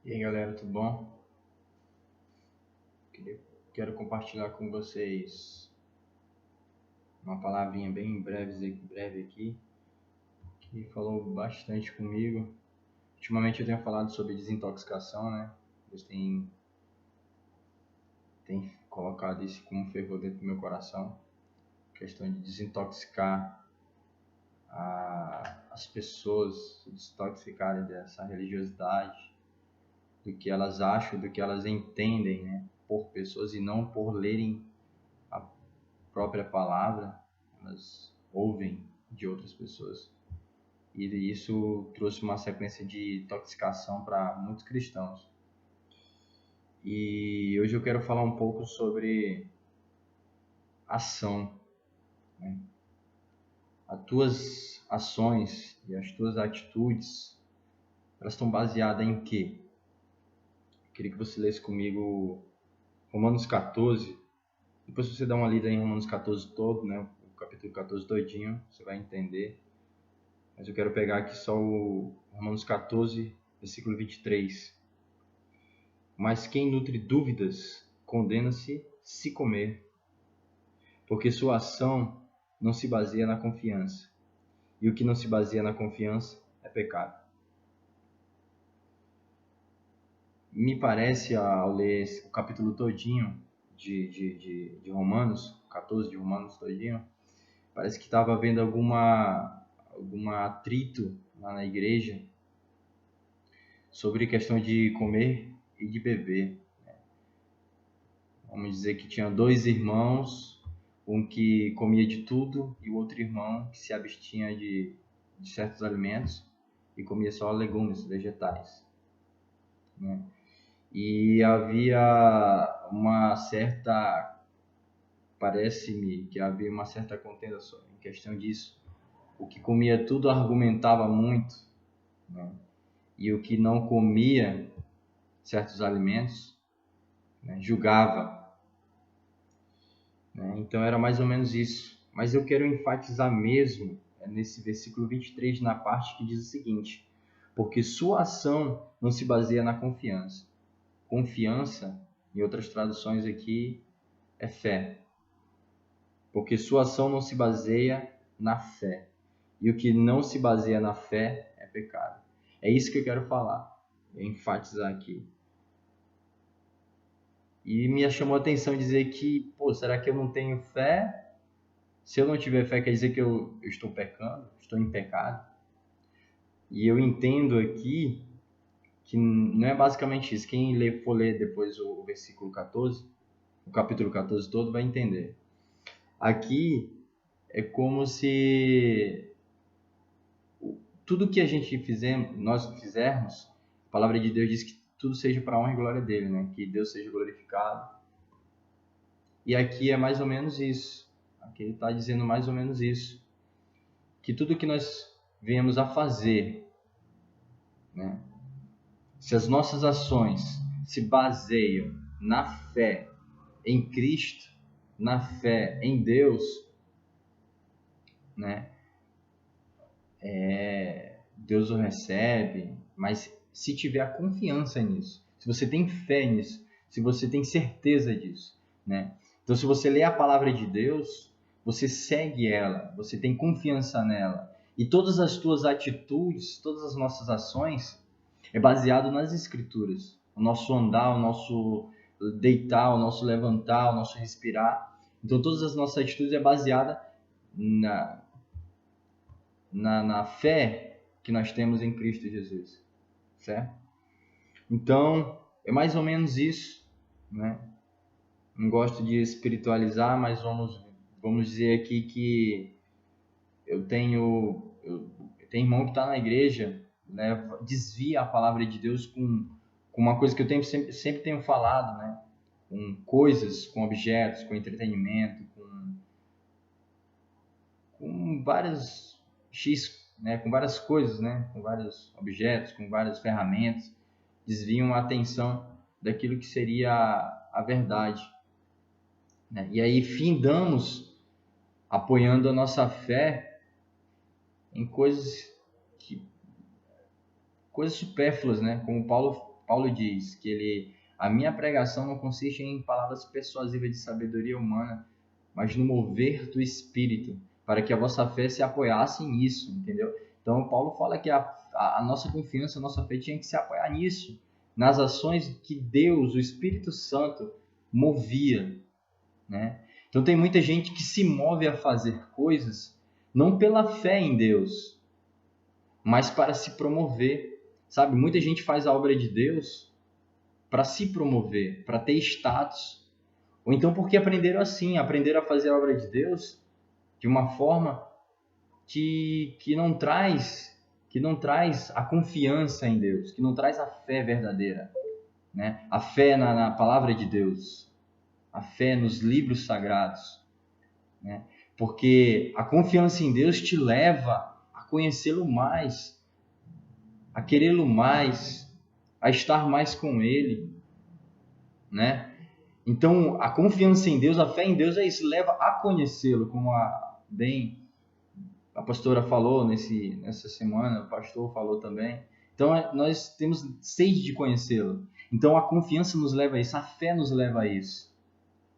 E aí galera, tudo bom? Quero compartilhar com vocês uma palavrinha bem breve aqui, que falou bastante comigo. Ultimamente eu tenho falado sobre desintoxicação, né? Deus tem colocado isso como fervor dentro do meu coração. Questão de desintoxicar as pessoas, se desintoxicarem dessa religiosidade, do que elas acham, do que elas entendem, né? Por pessoas e não por lerem a própria palavra, elas ouvem de outras pessoas. E isso trouxe uma sequência de intoxicação para muitos cristãos. E hoje eu quero falar um pouco sobre ação, né? As tuas ações e as tuas atitudes, elas estão baseadas em quê? Eu queria que você lesse comigo Romanos 14. Depois você dá uma lida em Romanos 14 todo, né? O capítulo 14 todinho, você vai entender. Mas eu quero pegar aqui só o Romanos 14, versículo 23. Mas quem nutre dúvidas, condena-se se comer, porque sua ação não se baseia na confiança. E o que não se baseia na confiança é pecado. Me parece, ao ler o capítulo todinho de Romanos, 14 de Romanos todinho, parece que estava havendo algum atrito lá na igreja sobre questão de comer e de beber. Vamos dizer que tinha dois irmãos, um que comia de tudo e o outro irmão que se abstinha de certos alimentos e comia só legumes, vegetais, né? E havia uma certa, parece-me que havia uma certa contenda em questão disso. O que comia tudo argumentava muito, né? E o que não comia certos alimentos, né, julgava. Então era mais ou menos isso. Mas eu quero enfatizar mesmo nesse versículo 23, na parte que diz o seguinte: porque sua ação não se baseia na confiança. Confiança, em outras traduções aqui, é fé. Porque sua ação não se baseia na fé. E o que não se baseia na fé é pecado. É isso que eu quero falar, enfatizar aqui. E me chamou a atenção dizer que, será que eu não tenho fé? Se eu não tiver fé, quer dizer que eu estou pecando, estou em pecado. E eu entendo aqui que não é basicamente isso. Quem for ler depois o versículo 14, o capítulo 14 todo, vai entender. Aqui é como se tudo que a gente nós fizermos, a palavra de Deus diz que tudo seja para a honra e glória dele, né? Que Deus seja glorificado. E aqui é mais ou menos isso. Aqui ele está dizendo mais ou menos isso. Que tudo que nós viemos a fazer, né? Se as nossas ações se baseiam na fé em Cristo, na fé em Deus, né? Deus o recebe, mas se tiver a confiança nisso, se você tem fé nisso, se você tem certeza disso, né? Então, se você lê a palavra de Deus, você segue ela, você tem confiança nela, e todas as tuas atitudes, todas as nossas ações é baseado nas Escrituras. O nosso andar, o nosso deitar, o nosso levantar, o nosso respirar. Então, todas as nossas atitudes é baseada na fé que nós temos em Cristo Jesus, certo? Então, é mais ou menos isso, né? Não gosto de espiritualizar, mas vamos dizer aqui que eu tenho irmão que está na igreja, né, desvia a palavra de Deus com uma coisa que eu sempre tenho falado, né? Com coisas, com objetos, com entretenimento, com várias né, com várias coisas, né, com vários objetos, com várias ferramentas, desviam a atenção daquilo que seria a verdade, né? E aí findamos apoiando a nossa fé em coisas supérfluas, né? Como Paulo Paulo diz que a minha pregação não consiste em palavras persuasivas de sabedoria humana, mas no mover do Espírito, para que a vossa fé se apoiasse nisso, entendeu? Então, Paulo fala que a nossa confiança, a nossa fé tinha que se apoiar nisso, nas ações que Deus, o Espírito Santo, movia, né? Então, tem muita gente que se move a fazer coisas não pela fé em Deus, mas para se promover, sabe? Muita gente faz a obra de Deus para se promover, para ter status, ou então porque aprenderam a fazer a obra de Deus de uma forma que não traz a confiança em Deus, que não traz a fé verdadeira, né? A fé na palavra de Deus, a fé nos livros sagrados, né? Porque a confiança em Deus te leva a conhecê-lo mais, a querê-lo mais, a estar mais com Ele, né? Então, a confiança em Deus, a fé em Deus é isso, leva a conhecê-lo, como a pastora falou nessa semana, o pastor falou também. Então, nós temos sede de conhecê-lo. Então, a confiança nos leva a isso, a fé nos leva a isso,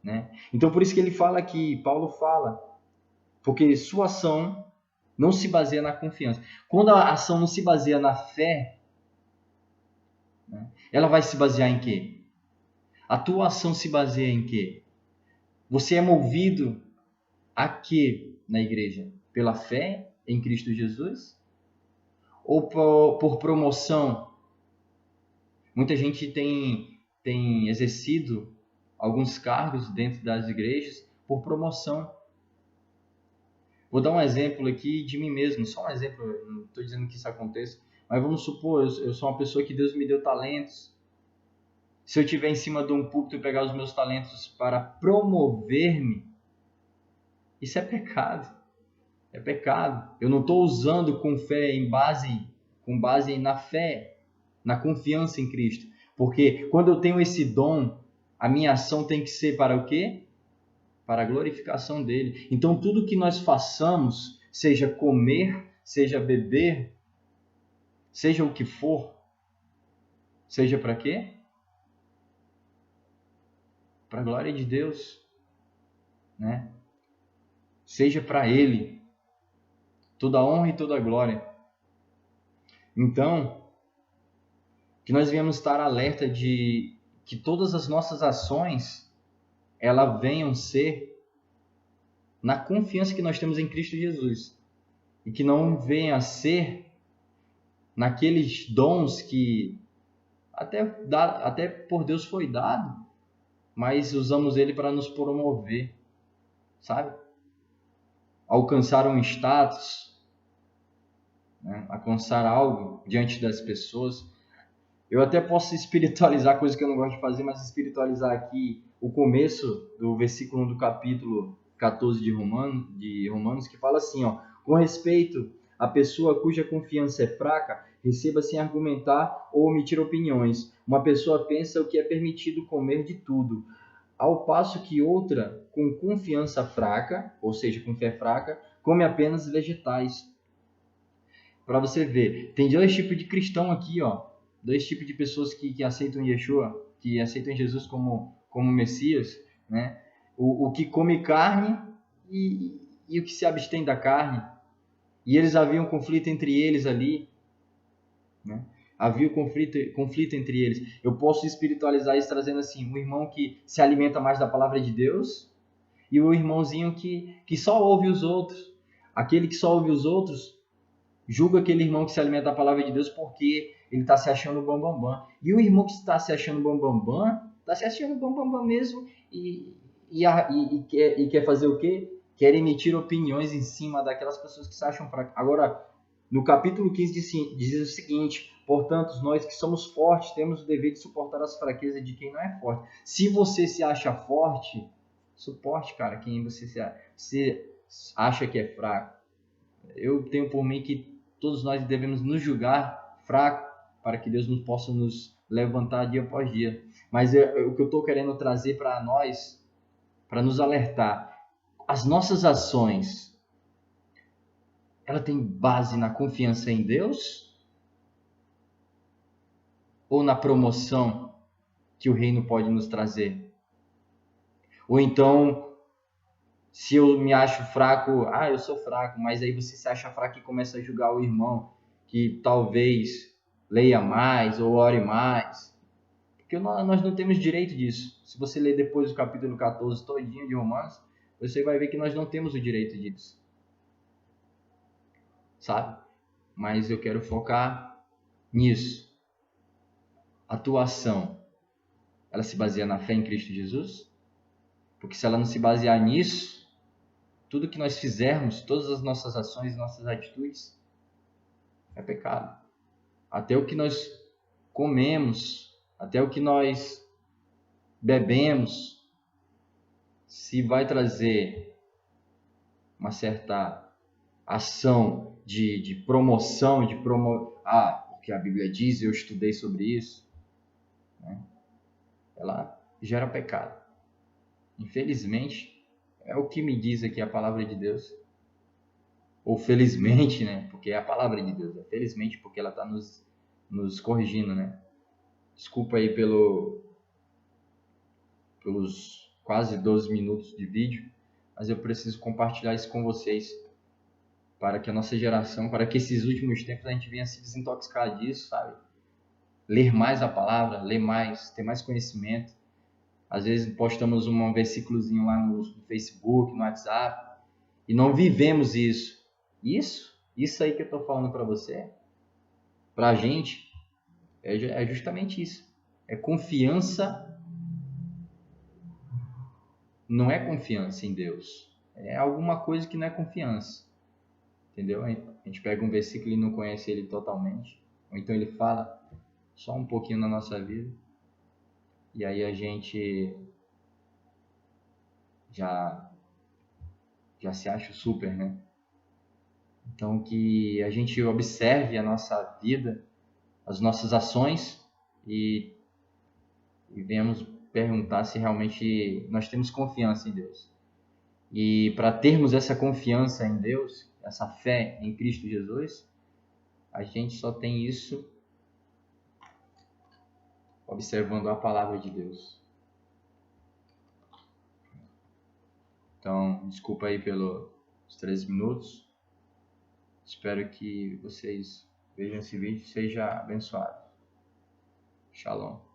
né? Então, por isso que ele fala aqui, Paulo fala, porque sua ação não se baseia na confiança. Quando a ação não se baseia na fé, né, ela vai se basear em quê? A tua ação se baseia em quê? Você é movido a quê na igreja? Pela fé em Cristo Jesus? Ou por promoção? Muita gente tem exercido alguns cargos dentro das igrejas por promoção. Vou dar um exemplo aqui de mim mesmo, só um exemplo, não estou dizendo que isso aconteça, mas vamos supor, eu sou uma pessoa que Deus me deu talentos. Se eu estiver em cima de um púlpito e pegar os meus talentos para promover-me, isso é pecado. É pecado. Eu não estou usando com fé com base na fé, na confiança em Cristo. Porque quando eu tenho esse dom, a minha ação tem que ser para o quê? Para a glorificação dele. Então tudo que nós façamos, seja comer, seja beber, seja o que for, seja para quê? Para a glória de Deus, né? Seja para Ele toda a honra e toda a glória. Então, que nós viemos estar alerta de que todas as nossas ações elas venham ser na confiança que nós temos em Cristo Jesus e que não venha a ser naqueles dons que até por Deus foi dado, mas usamos ele para nos promover, sabe? Alcançar um status, né? Alcançar algo diante das pessoas. Eu até posso espiritualizar, coisa que eu não gosto de fazer, mas espiritualizar aqui o começo do versículo 1 do capítulo 14 de Romanos, que fala assim, ó: com respeito à pessoa cuja confiança é fraca, receba sem argumentar ou omitir opiniões. Uma pessoa pensa o que é permitido comer de tudo, ao passo que outra, com confiança fraca, ou seja, com fé fraca, come apenas vegetais. Para você ver, tem dois tipos de cristão aqui, ó. Dois tipos de pessoas que aceitam Yeshua, que aceitam Jesus como Messias, né? O que come carne e o que se abstém da carne. E eles haviam um conflito entre eles ali, né? Havia conflito entre eles. Eu posso espiritualizar isso trazendo assim, um irmão que se alimenta mais da palavra de Deus e o irmãozinho que só ouve os outros. Aquele que só ouve os outros julga aquele irmão que se alimenta da palavra de Deus porque ele está se achando bambambam. E o irmão que está se achando bambambam, está se achando bambambam mesmo e quer fazer o quê? Quer emitir opiniões em cima daquelas pessoas que se acham fracas. Agora, no capítulo 15 diz o seguinte: portanto, nós que somos fortes temos o dever de suportar as fraquezas de quem não é forte. Se você se acha forte, suporte, cara, quem você acha que é fraco. Eu tenho por mim que todos nós devemos nos julgar fraco para que Deus possa nos levantar dia após dia. Mas o que eu estou querendo trazer para nós, para nos alertar, as nossas ações, ela tem base na confiança em Deus? ou na promoção que o reino pode nos trazer? Ou então, se eu me acho fraco, eu sou fraco, mas aí você se acha fraco e começa a julgar o irmão que talvez leia mais ou ore mais. Porque nós não temos direito disso. Se você ler depois o capítulo 14 todinho de Romanos, você vai ver que nós não temos o direito disso. Sabe? Mas eu quero focar nisso. A tua ação, ela se baseia na fé em Cristo Jesus? Porque se ela não se basear nisso, tudo que nós fizermos, todas as nossas ações, nossas atitudes, é pecado. Até o que nós comemos, até o que nós bebemos, se vai trazer uma certa ação de promoção, porque a Bíblia diz, eu estudei sobre isso, né? Ela gera pecado. Infelizmente, é o que me diz aqui a palavra de Deus. Ou felizmente, né? Porque é a palavra de Deus. É felizmente porque ela está nos corrigindo, né? Desculpa aí pelos quase 12 minutos de vídeo, mas eu preciso compartilhar isso com vocês para que a nossa geração, para que esses últimos tempos a gente venha se desintoxicar disso, sabe? Ler mais a palavra, ler mais, ter mais conhecimento. Às vezes postamos um versículozinho lá no Facebook, no WhatsApp, e não vivemos isso. Isso aí que eu estou falando para você, para a gente, é justamente isso. É confiança, não é confiança em Deus. É alguma coisa que não é confiança. Entendeu? A gente pega um versículo e não conhece ele totalmente. Ou então ele fala só um pouquinho na nossa vida. E aí a gente já se acha super, né? Então que a gente observe a nossa vida, as nossas ações e venhamos perguntar se realmente nós temos confiança em Deus. E para termos essa confiança em Deus, essa fé em Cristo Jesus, a gente só tem isso observando a palavra de Deus. Então, desculpa aí pelos 13 minutos. Espero que vocês vejam esse vídeo e sejam abençoados. Shalom.